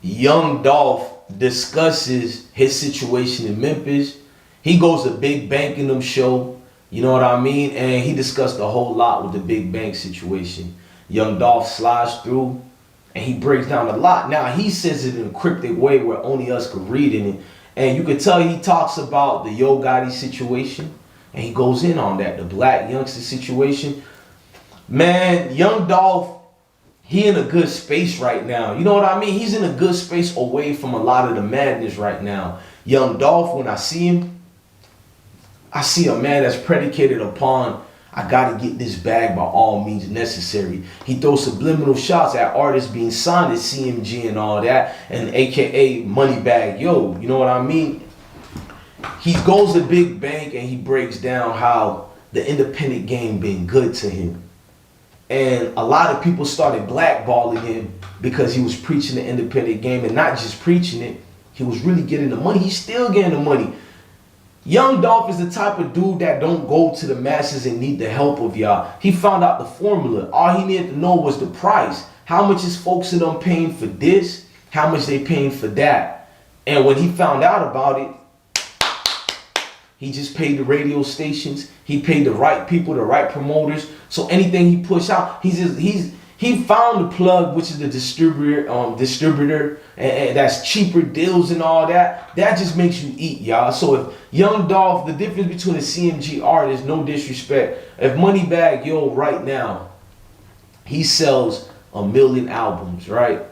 Young Dolph discusses his situation in Memphis. He goes to Big Bank in them show, you know what I mean? And he discussed a whole lot with the Big Bank situation. Young Dolph slides through and he breaks down a lot. Now he says it in a cryptic way where only us could read in it. And you can tell he talks about the Yo Gotti situation. And he goes in on that, the Blac Youngsta situation. Man, Young Dolph, he in a good space right now. You know what I mean? He's in a good space away from a lot of the madness right now. Young Dolph, when I see him, I see a man that's predicated upon, I gotta get this bag by all means necessary. He throws subliminal shots at artists being signed at CMG and all that, and AKA Moneybagg Yo, you know what I mean? He goes to Big Bank and he breaks down how the independent game been good to him. And a lot of people started blackballing him because he was preaching the independent game, and not just preaching it, he was really getting the money. He's still getting the money. Young Dolph is the type of dude that don't go to the masses and need the help of y'all. He found out the formula. All he needed to know was the price. How much is folks in them paying for this? How much they paying for that? And when he found out about it, he just paid the radio stations. He paid the right people, the right promoters. So anything he push out, he found the plug, which is the distributor, and that's cheaper deals and all that. That just makes you eat, y'all. So if Young Dolph, the difference between a CMG artist, no disrespect, if Moneybagg Yo right now, he sells 1 million albums, right?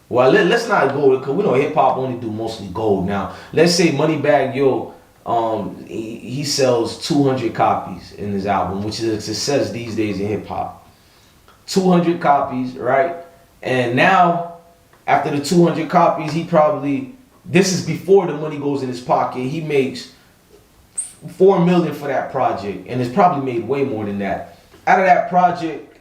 Well, let's not go, because we know hip hop only do mostly gold now. Let's say Moneybagg Yo, he sells 200 copies in his album, which is a success these days in hip hop. 200 copies, right? And now, after the 200 copies, he probably, this is before the money goes in his pocket, he makes 4 million for that project, and it's probably made way more than that. Out of that project,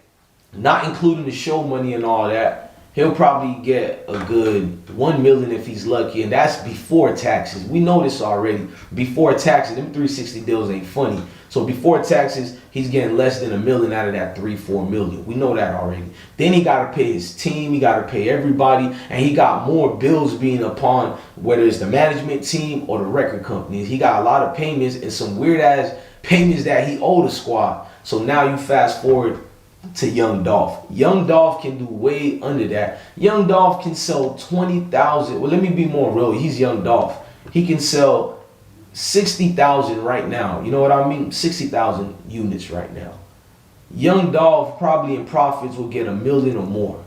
not including the show money and all that, he'll probably get a good 1 million if he's lucky, and that's before taxes. We know this already. Before taxes, them 360 deals ain't funny. So before taxes, he's getting less than 1 million out of that 3-4 million. We know that already. Then he got to pay his team, he got to pay everybody, and he got more bills being upon, whether it's the management team or the record companies. He got a lot of payments and some weird ass payments that he owed the squad. So now you fast forward to Young Dolph. Young Dolph can do way under that. Young Dolph can sell 20,000. Well, let me be more real. He's Young Dolph. He can sell 60,000 right now. You know what I mean? 60,000 units right now. Young Dolph probably in profits will get 1 million or more.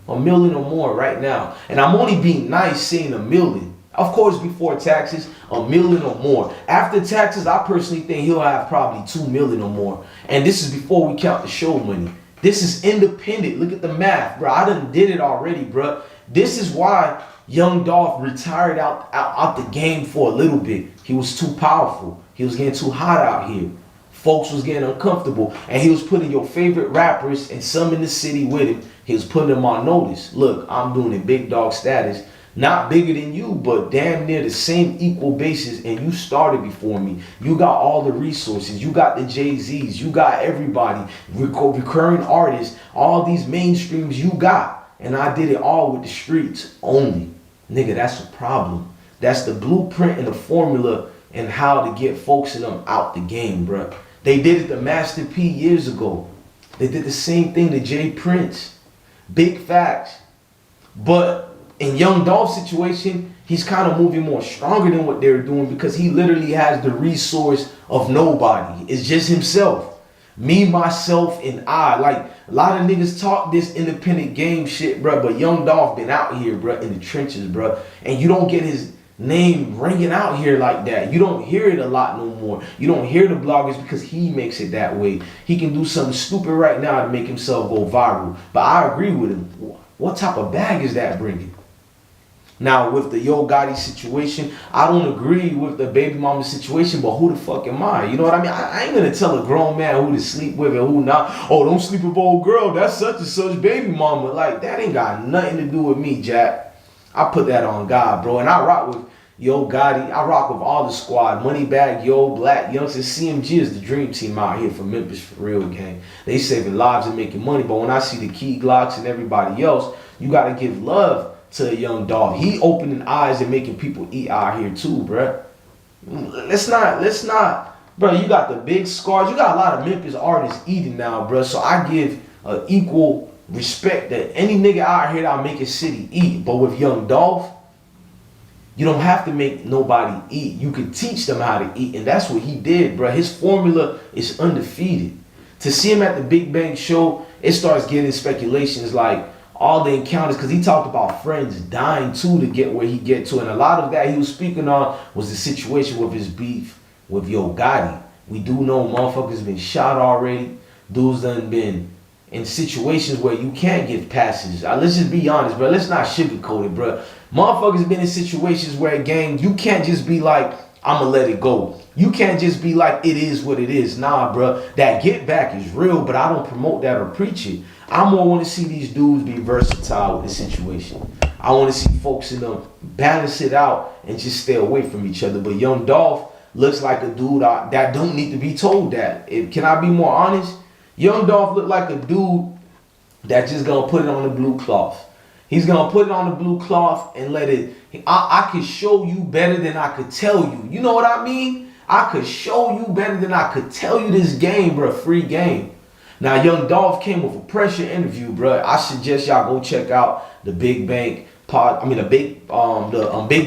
1 million or more right now. And I'm only being nice saying 1 million. Of course, before taxes, 1 million or more. After taxes, I personally think he'll have probably 2 million or more. And this is before we count the show money. This is independent. Look at the math, bro. I done did it already, bro. This is why Young Dolph retired out the game for a little bit. He was too powerful. He was getting too hot out here. Folks was getting uncomfortable. And he was putting your favorite rappers and some in the city with him. He was putting them on notice. Look, I'm doing it big dog status. Not bigger than you, but damn near the same equal basis, and you started before me. You got all the resources. You got the Jay-Z's. You got everybody. Recurring artists. All these mainstreams you got. And I did it all with the streets only. Nigga, that's a problem. That's the blueprint and the formula and how to get folks in them out the game, bruh. They did it to Master P years ago. They did the same thing to Jay Prince. Big facts. But in Young Dolph's situation, he's kind of moving more stronger than what they're doing because he literally has the resource of nobody. It's just himself. Me, myself, and I. Like, a lot of niggas talk this independent game shit, bro. But Young Dolph been out here, bro, in the trenches, bro. And you don't get his name ringing out here like that. You don't hear it a lot no more. You don't hear the bloggers because he makes it that way. He can do something stupid right now to make himself go viral. But I agree with him. What type of bag is that bringing? Now, with the Yo Gotti situation, I don't agree with the baby mama situation, but who the fuck am I? You know what I mean? I ain't gonna tell a grown man who to sleep with and who not. Oh, don't sleep with old girl. That's such and such baby mama. Like, that ain't got nothing to do with me, Jack. I put that on God, bro. And I rock with Yo Gotti. I rock with all the squad. Moneybagg Yo, Blac Youngsta. CMG is the dream team out here for Memphis, for real, gang. They saving lives and making money. But when I see the Key Glocks and everybody else, you gotta give love to a young Dolph. He opening eyes and making people eat out here too, bruh. Let's not, bro. You got the big scars. You got a lot of Memphis artists eating now, bro. So I give equal respect that any nigga out here that'll make a city eat. But with young Dolph, you don't have to make nobody eat. You can teach them how to eat, and that's what he did, bro. His formula is undefeated. To see him at the Big Bang show, it starts getting speculations like all the encounters, because he talked about friends dying too to get where he get to, and a lot of that he was speaking on was the situation with his beef with Yo Gotti. We do know motherfuckers been shot already. Dudes done been in situations where you can't give passes. Let's just be honest, bro. Let's not sugarcoat it, bro. Motherfuckers been in situations where, gang, you can't just be like, I'ma let it go. You can't just be like, it is what it is. Nah, bro. That get back is real, but I don't promote that or preach it. I more want to see these dudes be versatile with the situation. I want to see folks in them balance it out and just stay away from each other. But young Dolph looks like a dude that don't need to be told that. Can I be more honest? Young Dolph look like a dude that just gonna put it on the blue cloth. He's gonna put it on the blue cloth and let it. I could show you better than I could tell you. You know what I mean? I could show you better than I could tell you this game, bro. Free game. Now, young Dolph came with a pressure interview, bro. I suggest y'all go check out the Big Bang Big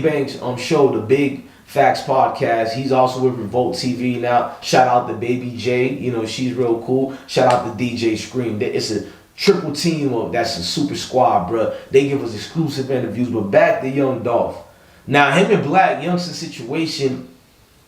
Bang's show, the Big Facts podcast. He's also with Revolt TV now. Shout out to Baby J. You know, she's real cool. Shout out to DJ Scream. It's a triple team that's a super squad, bro. They give us exclusive interviews. But back to young Dolph. Now, him and Blac Youngsta situation,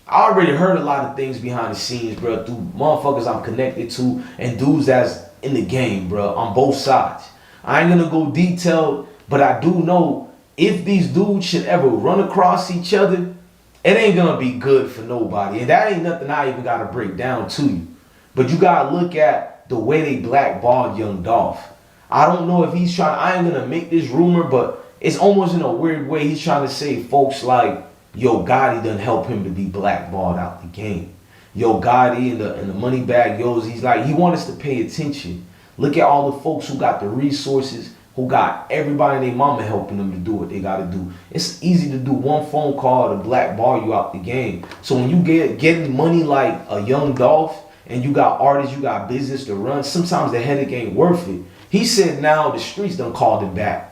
I already heard a lot of things behind the scenes, bro, through motherfuckers I'm connected to and dudes that's in the game, bro, on both sides. I ain't gonna go detailed, but I do know if these dudes should ever run across each other, it ain't gonna be good for nobody. And that ain't nothing I even gotta break down to you. But you gotta look at the way they blackballed young Dolph. I don't know if he's trying, I ain't gonna make this rumor, but it's almost in a weird way he's trying to say folks like Yo Gotti done help him to be blackballed out the game. Yo Gotti and the Moneybagg Yos, he's like, he wants us to pay attention. Look at all the folks who got the resources, who got everybody and their mama helping them to do what they gotta do. It's easy to do one phone call to blackball you out the game. So when you getting money like a young Dolph and you got artists, you got business to run, sometimes the headache ain't worth it. He said now the streets done called him back.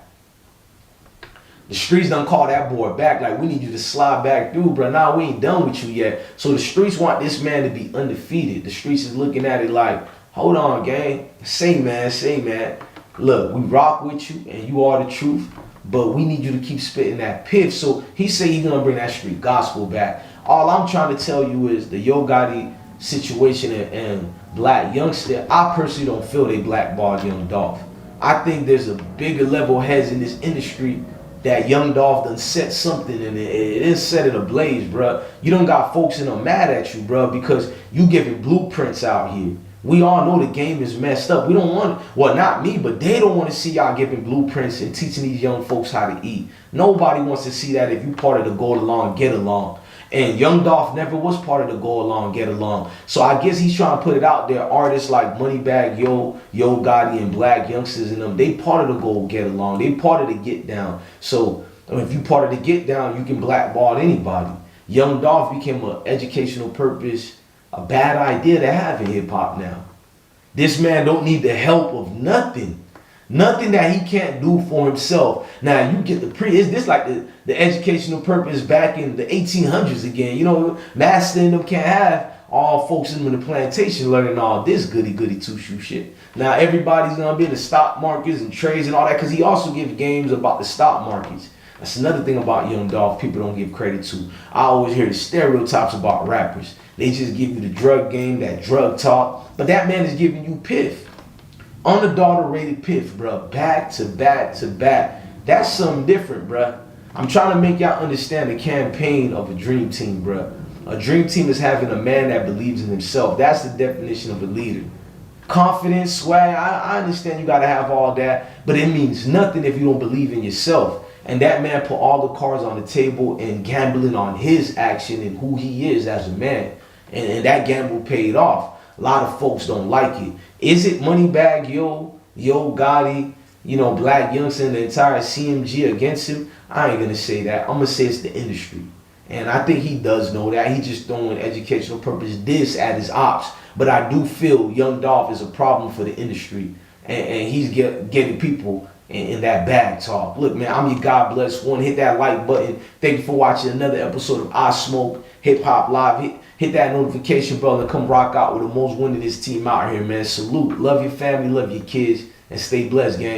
The streets done call that boy back, like, we need you to slide back through, bro. Nah, we ain't done with you yet. So the streets want this man to be undefeated. The streets is looking at it like, hold on, gang. Say, man. Look, we rock with you, and you are the truth, but we need you to keep spitting that piff. So he said he's gonna bring that street gospel back. All I'm trying to tell you is the Yo Gotti situation and Blac Youngsta, I personally don't feel they blackballed young Dolph. I think there's a bigger level heads in this industry that young Dolph done set something and it didn't set it ablaze, bro. You don't got folks in them mad at you, bro, because you giving blueprints out here. We all know the game is messed up. We don't want, well, not me, but they don't want to see y'all giving blueprints and teaching these young folks how to eat. Nobody wants to see that if you part of the go along, get along. And young Dolph never was part of the go along, get along. So I guess he's trying to put it out there. Artists like Moneybagg, Yo Gotti, and Blac Youngsters and them, they part of the go get along. They part of the get down. So if you part of the get down, you can blackball anybody. Young Dolph became an educational purpose, a bad idea to have in hip hop now. This man don't need the help of nothing. Nothing that he can't do for himself. Now you get it's this like the educational purpose back in the 1800s again. You know, Master and them can't have all folks in the plantation learning all this goody two-shoe shit. Now everybody's gonna be in the stock markets and trades and all that, because he also gives games about the stock markets. That's another thing about young Dolph people don't give credit to. I always hear the stereotypes about rappers. They just give you the drug game, that drug talk, but that man is giving you piff. Unadulterated piff, bro. Back to back to back. That's something different, bro. I'm trying to make y'all understand the campaign of a dream team, bro. A dream team is having a man that believes in himself. That's the definition of a leader. Confidence, swag, I understand you got to have all that, but it means nothing if you don't believe in yourself. And that man put all the cards on the table and gambling on his action and who he is as a man. And that gamble paid off. A lot of folks don't like it. Is it Moneybagg, Yo Gotti, Blac Youngsta and the entire CMG against him, I ain't gonna say that. I'm gonna say it's the industry. And I think he does know that. He just throwing educational purpose this at his ops. But I do feel Young Dolph is a problem for the industry. And he's getting people in that bag talk. Look, man, I'm your God Bless One. Hit that like button. Thank you for watching another episode of I Smoke Hip Hop Live. Hit that notification bell and come rock out with the most winningest team out here, man. Salute. Love your family, love your kids, and stay blessed, gang.